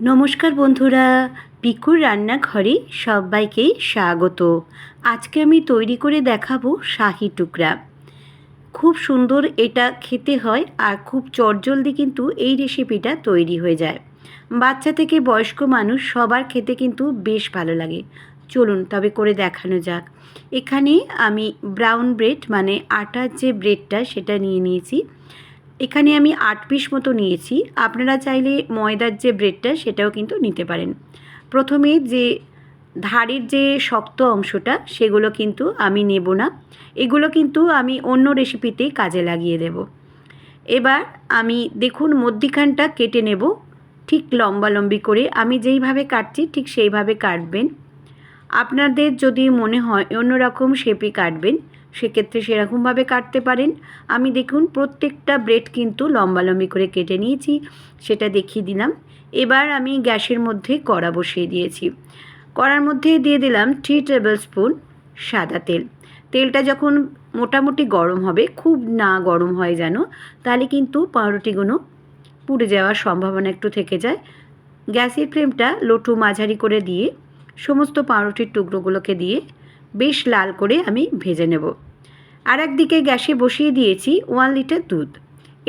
নমস্কার বন্ধুরা, পিকুর রান্নাঘরে সবাইকেই স্বাগত। আজকে আমি তৈরি করে দেখাবো শাহি টুকরা। খুব সুন্দর এটা খেতে হয় আর খুব চটজলদি কিন্তু এই রেসিপিটা তৈরি হয়ে যায়। বাচ্চা থেকে বয়স্ক মানুষ সবার খেতে কিন্তু বেশ ভালো লাগে। চলুন তবে করে দেখানো যাক। এখানে আমি ব্রাউন ব্রেড মানে আটার যে ব্রেডটা সেটা নিয়ে নিয়েছি। এখানে আমি 8 পিস মতো নিয়েছি। আপনারা চাইলে ময়দার যে ব্রেডটা সেটাও কিন্তু নিতে পারেন। প্রথমে যে ধারের যে শক্ত অংশটা সেগুলো কিন্তু আমি নেব না, এগুলো কিন্তু আমি অন্য রেসিপিতে কাজে লাগিয়ে দেব। এবার আমি দেখুন মধ্যিখানটা কেটে নেব ঠিক লম্বালম্বি করে। আমি যেইভাবে কাটছি ঠিক সেইভাবে কাটবেন। আপনাদের যদি মনে হয় অন্যরকম শেপে কাটবেন সেক্ষেত্রে সেরকমভাবে কাটতে পারেন। আমি দেখুন প্রত্যেকটা ব্রেড কিন্তু লম্বালম্বি করে কেটে নিয়েছি, সেটা দেখিয়ে দিলাম। এবার আমি গ্যাসের মধ্যে কড়া বসিয়ে দিয়েছি। কড়ার মধ্যে দিয়ে দিলাম 3 টেবিল স্পুন সাদা তেল। তেলটা যখন মোটামুটি গরম হবে, খুব না গরম হয় যেন, তাহলে কিন্তু পাউরুটিগুলো পুড়ে যাওয়ার সম্ভাবনা একটু থেকে যায়। গ্যাসের ফ্লেমটা লো টু মাঝারি করে দিয়ে সমস্ত পাউরুটির টুকরোগুলোকে দিয়ে বেশ লাল করে আমি ভেজে নেব। আর একদিকে গ্যাসে বসিয়ে দিয়েছি 1 লিটার দুধ।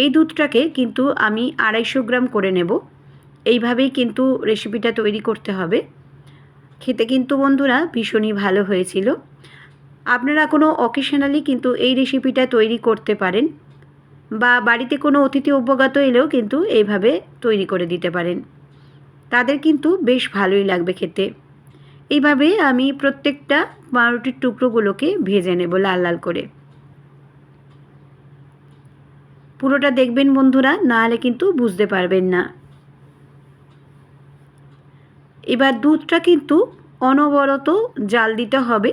এই দুধটাকে কিন্তু আমি 250 গ্রাম করে নেব। এইভাবেই কিন্তু রেসিপিটা তৈরি করতে হবে। খেতে কিন্তু বন্ধুরা ভীষণই ভালো হয়েছিল। আপনারা কোনো অকেশনালি কিন্তু এই রেসিপিটা তৈরি করতে পারেন, বা বাড়িতে কোনো অতিথি অভ্যাগত এলেও কিন্তু এইভাবে তৈরি করে দিতে পারেন। তাদের কিন্তু বেশ ভালোই লাগবে খেতে। এইভাবে আমি প্রত্যেকটা পাউরুটির টুকরোগুলোকে ভেজে নেব লাল লাল করে। পুরোটা দেখবেন বন্ধুরা, না হলে কিন্তু বুঝতে পারবেন না। এবার দুধটা কিন্তু অনবরত জাল দিতে হবে,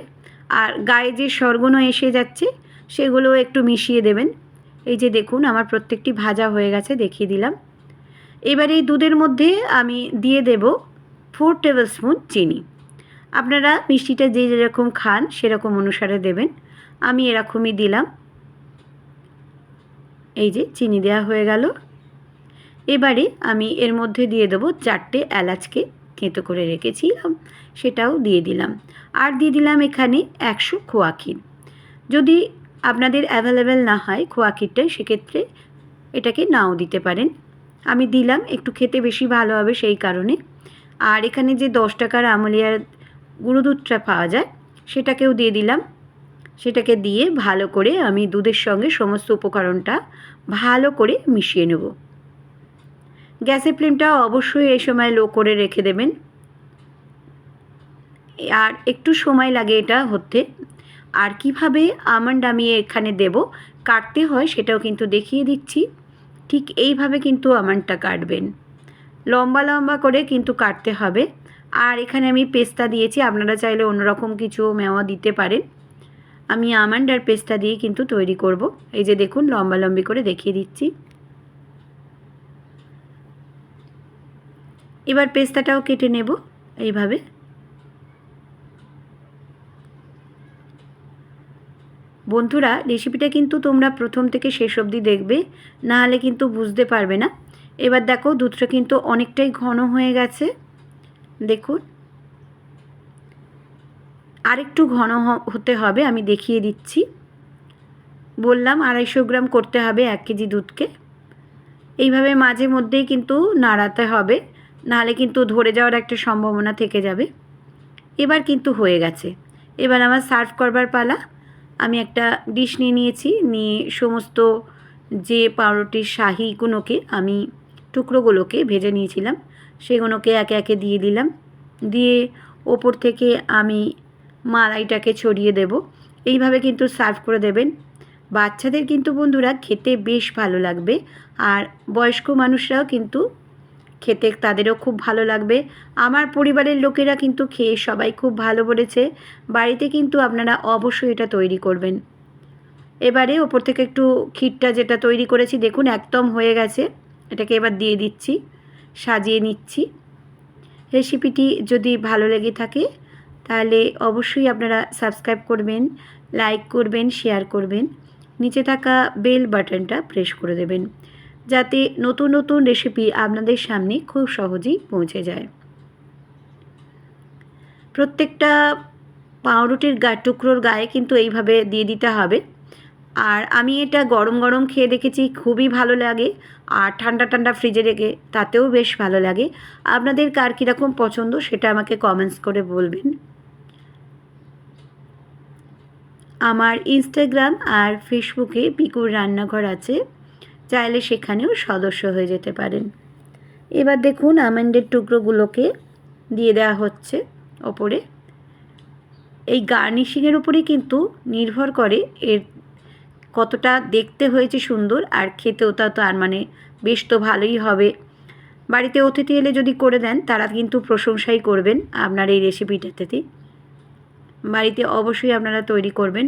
আর গায়ে যে সরগুলো এসে যাচ্ছে সেগুলো একটু মিশিয়ে দেবেন। এই যে দেখুন আমার প্রত্যেকটি ভাজা হয়ে গেছে, দেখিয়ে দিলাম। এবার এই দুধের মধ্যে আমি দিয়ে দেব 4 টেবিল স্পুন চিনি। আপনারা মিষ্টিটা যে যেরকম খান সেরকম অনুসারে দেবেন। আমি এরকমই দিলাম। এই যে চিনি দেওয়া হয়ে গেল। এবারে আমি এর মধ্যে দিয়ে দেবো 4টে এলাচকে থেঁতো করে রেখেছিলাম, সেটাও দিয়ে দিলাম। আর দিয়ে দিলাম এখানে 100 খোয়া ক্ষীর। যদি আপনাদের অ্যাভেলেবেল না হয় খোয়া ক্ষীরটা, সেক্ষেত্রে এটাকে নাও দিতে পারেন। আমি দিলাম, একটু খেতে বেশি ভালো হবে সেই কারণে। আর এখানে যে 10 টাকার আমুলিয়ার গুঁড়ো দুধটা পাওয়া যায় সেটাকেও দিয়ে দিলাম। সেটাকে দিয়ে ভালো করে আমি দুধের সঙ্গে সমস্ত উপকরণটা ভালো করে মিশিয়ে নেব। গ্যাসের ফ্লেমটা অবশ্যই এই সময় লো করে রেখে দেবেন। আর একটু সময় লাগে এটা হতে। আর কিভাবে আমন্ড আমি এখানে দেব, কাটতে হয় সেটাও কিন্তু দেখিয়ে দিচ্ছি। ঠিক এইভাবে কিন্তু আমন্ডটা কাটবেন, লম্বা লম্বা করে কিন্তু কাটতে হবে। আর এখানে আমি পেস্তা দিয়েছি, আপনারা চাইলে অন্যরকম কিছু মেওয়া দিতে পারেন। আমি আমন্ড আর পেস্তা দিয়ে কিন্তু তৈরি করব। এই যে দেখুন লম্বা লম্বি করে দেখিয়ে দিচ্ছি। এবার পেস্তাটাও কেটে নেব এইভাবে। বন্ধুরা রেসিপিটা কিন্তু তোমরা প্রথম থেকে শেষ অবধি দেখবে, না হলে কিন্তু বুঝতে পারবে না। এবার দেখো দুধটা কিন্তু অনেকটাই ঘন হয়ে গেছে, দেখুন। আরেকটু ঘন হতে হবে, আমি দেখিয়ে দিচ্ছি। বললাম 250 গ্রাম করতে হবে 1 কেজি দুধকে। এইভাবে মাঝে মধ্যেই কিন্তু নাড়াতে হবে, নাহলে কিন্তু ধরে যাওয়ার একটা সম্ভাবনা থেকে যাবে। এবার কিন্তু হয়ে গেছে। এবার আমার সার্ভ করবার পালা। আমি একটা ডিশ নিয়ে নিয়েছি, নিয়ে সমস্ত যে পাউরুটির শাহিগুলোকে আমি টুকরোগুলোকে ভেজে নিয়েছিলাম সেগুলোকে একে একে দিয়ে দিলাম। দিয়ে ওপর থেকে আমি মালাইটাকে ছড়িয়ে দেব। এইভাবে কিন্তু সার্ভ করে দেবেন। বাচ্চাদের কিন্তু বন্ধুরা খেতে বেশ ভালো লাগবে, আর বয়স্ক মানুষরাও কিন্তু খেতে তাদেরও খুব ভালো লাগবে। আমার পরিবারের লোকেরা কিন্তু খেয়ে সবাই খুব ভালো বলেছে। বাড়িতে কিন্তু আপনারা অবশ্যই এটা তৈরি করবেন। এবারে ওপর থেকে একটু ক্ষীরটা যেটা তৈরি করেছি দেখুন একদম হয়ে গেছে, এটাকে এবার দিয়ে দিচ্ছি, সাজিয়ে নিচ্ছি। রেসিপিটি যদি ভালো লেগে থাকে তাহলে অবশ্যই আপনারা সাবস্ক্রাইব করবেন, লাইক করবেন, শেয়ার করবেন, নিচে থাকা বেল বাটনটা প্রেস করে দেবেন, যাতে নতুন নতুন রেসিপি আপনাদের সামনে খুব সহজেই পৌঁছে যায়। প্রত্যেকটা পাউরুটির টুকরোর গায়ে কিন্তু এইভাবে দিয়ে দিতে হবে। আর আমি এটা গরম গরম খেয়ে দেখেছি, খুবই ভালো লাগে। আর ঠান্ডা ঠান্ডা ফ্রিজে রেখে তাতেও বেশ ভালো লাগে। আপনাদের কার কীরকম পছন্দ সেটা আমাকে কমেন্টস করে বলবেন। আমার ইনস্টাগ্রাম আর ফেসবুকে পিকুর রান্নাঘর আছে, চাইলে সেখানেও সদস্য হয়ে যেতে পারেন। এবার দেখুন আমন্ডের টুকরোগুলোকে দিয়ে দেওয়া হচ্ছে ওপরে। এই গার্নিশিংয়ের উপরেই কিন্তু নির্ভর করে এর কতটা দেখতে হয়েছে সুন্দর, আর খেতেও তা তো আর বেশ তো ভালোই হবে। বাড়িতে অতিথি এলে যদি করে দেন তারা কিন্তু প্রশংসাই করবেন আপনার এই রেসিপিটাতে। বাড়িতে অবশ্যই আপনারা তৈরি করবেন।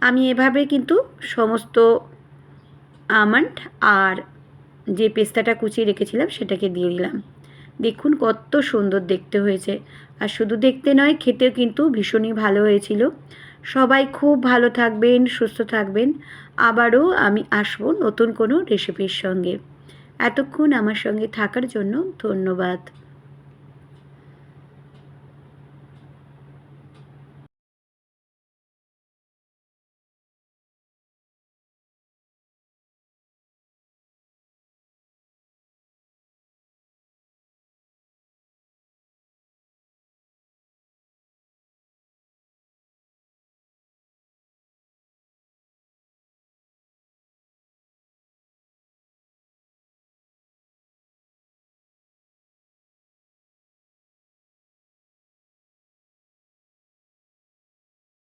আমি এভাবে কিন্তু সমস্ত আমন্ড আর যে পেস্তাটা কুচিয়ে রেখেছিলাম সেটাকে দিয়ে দিলাম। দেখুন কত সুন্দর দেখতে হয়েছে, আর শুধু দেখতে নয়, খেতেও কিন্তু ভীষণই ভালো হয়েছিল। সবাই খুব ভালো থাকবেন, সুস্থ থাকবেন। আবারও আমি আসবো নতুন কোনো রেসিপির সঙ্গে। এতক্ষণ আমার সঙ্গে থাকার জন্য ধন্যবাদ।